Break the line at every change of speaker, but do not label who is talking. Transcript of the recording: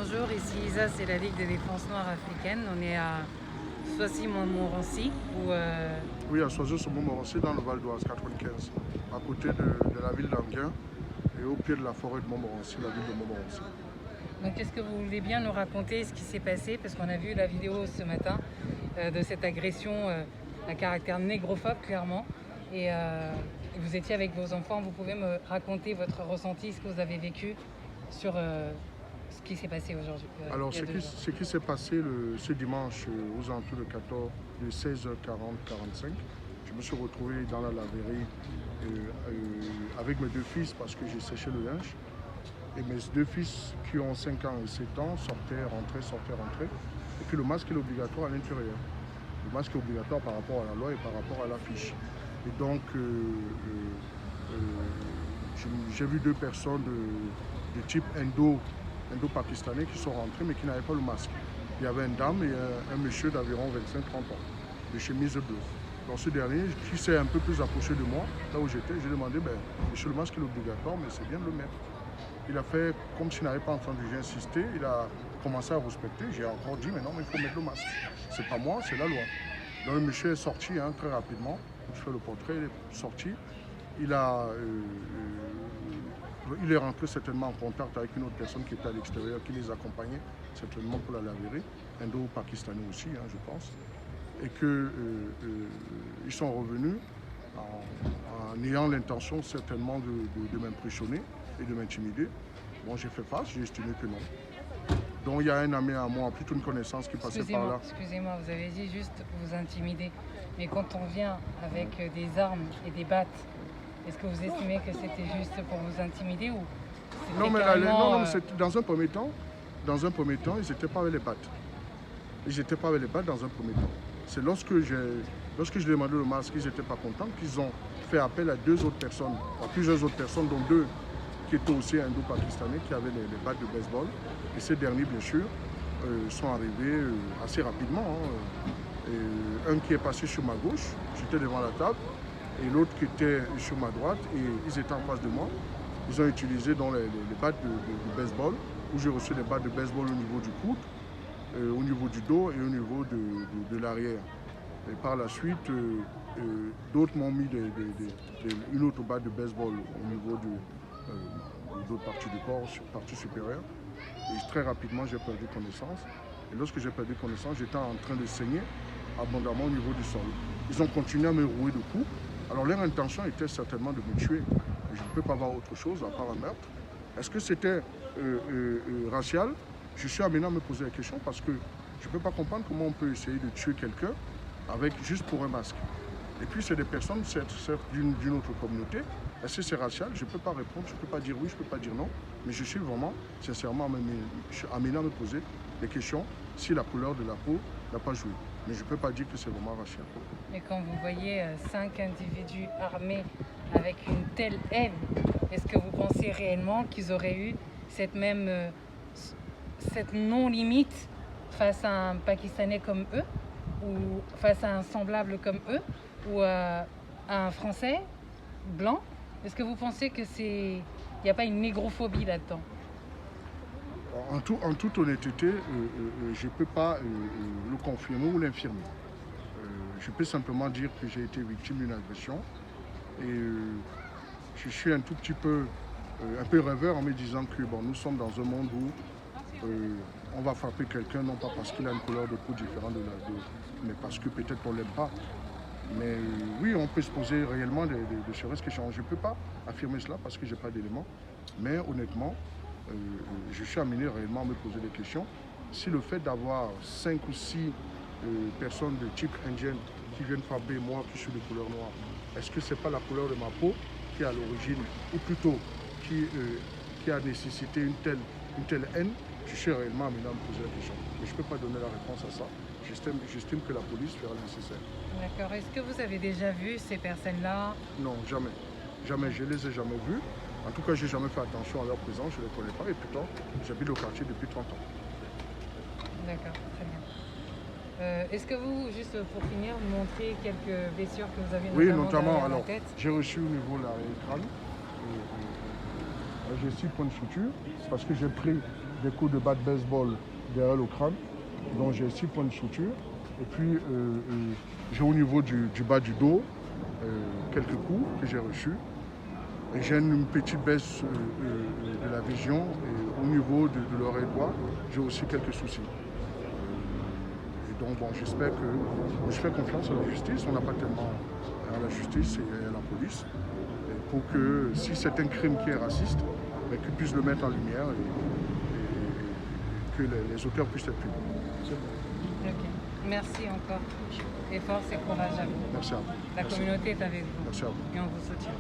Bonjour, ici Isa, c'est la Ligue de défense noire africaine. On est à Soissy-Montmorency.
Oui, à Soissy-Montmorency, dans le Val d'Oise, 95, à côté de la ville d'Anguin et au pied de la forêt de Montmorency, la ville de Montmorency.
Donc, est-ce que vous voulez bien nous raconter ce qui s'est passé? Parce qu'on a vu la vidéo ce matin de cette agression à caractère négrophobe, clairement. Et vous étiez avec vos enfants. Vous pouvez me raconter votre ressenti, ce que vous avez vécu sur ce qui s'est passé aujourd'hui?
Alors, ce qui s'est passé ce dimanche aux alentours de 16h40-45, je me suis retrouvé dans la laverie avec mes deux fils parce que j'ai séché le linge. Et mes deux fils qui ont 5 ans et 7 ans sortaient, rentraient. Et puis le masque est obligatoire à l'intérieur. Le masque est obligatoire par rapport à la loi et par rapport à l'affiche. Et donc, j'ai vu deux personnes de type indo-pakistanais qui sont rentrées mais qui n'avaient pas le masque. Il y avait une dame et un monsieur d'environ 25-30 ans, de chemise bleue. Donc ce dernier, qui s'est un peu plus approché de moi, là où j'étais, j'ai demandé, monsieur, le masque est obligatoire, mais c'est bien de le mettre. Il a fait comme s'il n'avait pas entendu, j'ai insisté, il a commencé à respecter, j'ai encore dit, mais non, mais il faut mettre le masque. C'est pas moi, c'est la loi. Donc le monsieur est sorti très rapidement, je fais le portrait, il est sorti, il est rentré certainement en contact avec une autre personne qui était à l'extérieur, qui les accompagnait certainement pour la laverie, indo-pakistanais aussi, je pense, et qu'ils sont revenus en ayant l'intention certainement de m'impressionner et de m'intimider. Bon, j'ai fait face, j'ai estimé que non. Donc il y a un ami à moi, plutôt une connaissance qui passait par là.
Excusez-moi, vous avez dit juste vous intimider. Mais quand on vient avec des armes et des battes, est-ce que vous estimez que c'était juste pour vous intimider ou
non, mais dans un premier temps, ils n'étaient pas avec les battes. Ils n'étaient pas avec les battes dans un premier temps. C'est lorsque je demandé le masque, ils n'étaient pas contents, qu'ils ont fait appel à plusieurs autres personnes, dont deux qui étaient aussi indo-pakistanais, qui avaient les battes de baseball. Et ces derniers, bien sûr, sont arrivés assez rapidement. Un qui est passé sur ma gauche, j'étais devant la table, et l'autre qui était sur ma droite, et ils étaient en face de moi. Ils ont utilisé les battes de baseball, où j'ai reçu des battes de baseball au niveau du coude, au niveau du dos et au niveau de l'arrière. Et par la suite, d'autres m'ont mis une autre batte de baseball au niveau d'autres parties du corps, partie supérieure. Et très rapidement, j'ai perdu connaissance. Et lorsque j'ai perdu connaissance, j'étais en train de saigner abondamment au niveau du sol. Ils ont continué à me rouer de coups. Alors leur intention était certainement de me tuer. Je ne peux pas voir autre chose à part un meurtre. Est-ce que c'était racial? Je suis amené à me poser la question parce que je ne peux pas comprendre comment on peut essayer de tuer quelqu'un juste pour un masque. Et puis c'est des personnes, certes d'une autre communauté. Est-ce que c'est racial? Je ne peux pas répondre, je ne peux pas dire oui, je ne peux pas dire non. Mais je suis vraiment, sincèrement, amené à me poser des questions si la couleur de la peau n'a pas joué. Mais je ne peux pas dire que c'est vraiment racial.
Mais quand vous voyez 5 individus armés avec une telle haine, est-ce que vous pensez réellement qu'ils auraient eu cette non-limite face à un Pakistanais comme eux, ou face à un semblable comme eux, ou à un Français blanc? Est-ce que vous pensez que il n'y a pas une négrophobie là-dedans?
En toute honnêteté, je ne peux pas le confirmer ou l'infirmer. Je peux simplement dire que j'ai été victime d'une agression et je suis un tout petit peu rêveur en me disant que nous sommes dans un monde où on va frapper quelqu'un non pas parce qu'il a une couleur de peau différente de la d'autre, mais parce que peut-être on ne l'aime pas. Mais oui, on peut se poser réellement de serait-ce questions. Je ne peux pas affirmer cela parce que je n'ai pas d'éléments. Mais honnêtement, je suis amené réellement à me poser des questions. Si le fait d'avoir 5 ou 6 personnes de type indienne qui viennent frapper moi qui suis de couleur noire, est-ce que ce n'est pas la couleur de ma peau qui est à l'origine, ou plutôt qui a nécessité une telle haine? Je suis réellement amené à me poser la question. Mais je ne peux pas donner la réponse à ça. J'estime que la police fera le nécessaire.
D'accord. Est-ce que vous avez déjà vu ces personnes-là?
Non, jamais. Jamais, je ne les ai jamais vus. En tout cas, je n'ai jamais fait attention à leur présence, je ne les connais pas. Et pourtant, j'habite au quartier depuis 30 ans.
D'accord, très bien. Est-ce que vous, juste pour finir, vous montrez quelques blessures que vous avez
notamment
la tête?
J'ai reçu au niveau de l'arrière crâne. J'ai 6 points de suture parce que j'ai pris des coups de batte de baseball derrière le crâne. Donc j'ai 6 points de suture. Et puis j'ai au niveau du bas du dos quelques coups que j'ai reçus. Et j'ai une petite baisse de la vision. Et au niveau de l'oreille droite, j'ai aussi quelques soucis. Et donc bon, j'espère que je fais confiance à la justice. On n'a pas tellement à la justice et à la police. Et pour que si c'est un crime qui est raciste, qu'ils puissent le mettre en lumière et que les auteurs puissent être punis.
Ok. Merci encore. Et force et courage à vous.
Merci à vous.
La
Merci.
communauté est avec vous.
Merci à vous.
Et on vous soutient.